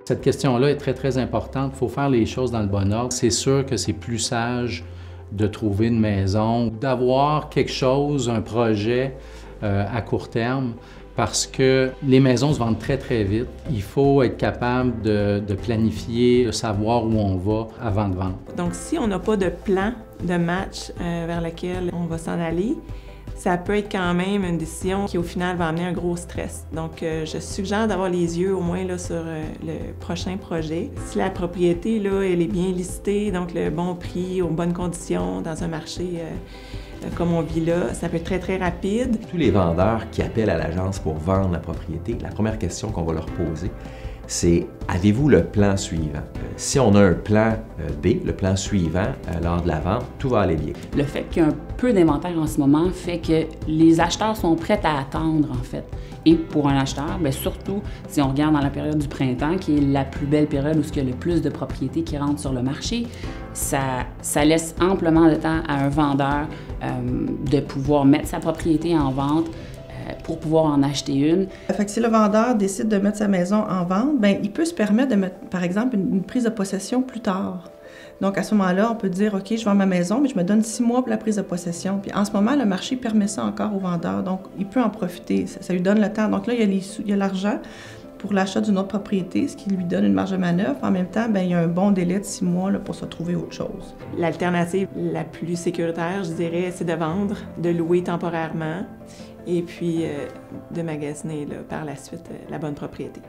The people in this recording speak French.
Cette question-là est très, très importante. Il faut faire les choses dans le bon ordre. C'est sûr que c'est plus sage de trouver une maison, d'avoir quelque chose, un projet à court terme, parce que les maisons se vendent très, très vite. Il faut être capable de planifier, de savoir où on va avant de vendre. Donc, si on n'a pas de plan de match vers lequel on va s'en aller, ça peut être quand même une décision qui, au final, va amener un gros stress. Donc, je suggère d'avoir les yeux au moins là, sur le prochain projet. Si la propriété, là, elle est bien listée, donc le bon prix, aux bonnes conditions, dans un marché comme on vit là, ça peut être très, très rapide. Tous les vendeurs qui appellent à l'agence pour vendre la propriété, la première question qu'on va leur poser, c'est « Avez-vous le plan suivant? » Si on a un plan B, le plan suivant, lors de la vente, tout va aller bien. Le fait qu'il y a un peu d'inventaire en ce moment fait que les acheteurs sont prêts à attendre, en fait. Et pour un acheteur, bien, surtout si on regarde dans la période du printemps, qui est la plus belle période où il y a le plus de propriétés qui rentrent sur le marché, ça laisse amplement de temps à un vendeur de pouvoir mettre sa propriété en vente pour pouvoir en acheter une. Fait que si le vendeur décide de mettre sa maison en vente, bien, il peut se permettre de mettre, par exemple, une prise de possession plus tard. Donc, à ce moment-là, on peut dire, OK, je vends ma maison, mais je me donne 6 mois pour la prise de possession. Puis en ce moment, le marché permet ça encore au vendeur, donc il peut en profiter. Ça lui donne le temps. Donc là, il y a l'argent pour l'achat d'une autre propriété, ce qui lui donne une marge de manœuvre. En même temps, bien, il y a un bon délai de 6 mois là, pour se trouver autre chose. L'alternative la plus sécuritaire, je dirais, c'est de vendre, de louer temporairement et puis de magasiner là, par la suite la bonne propriété.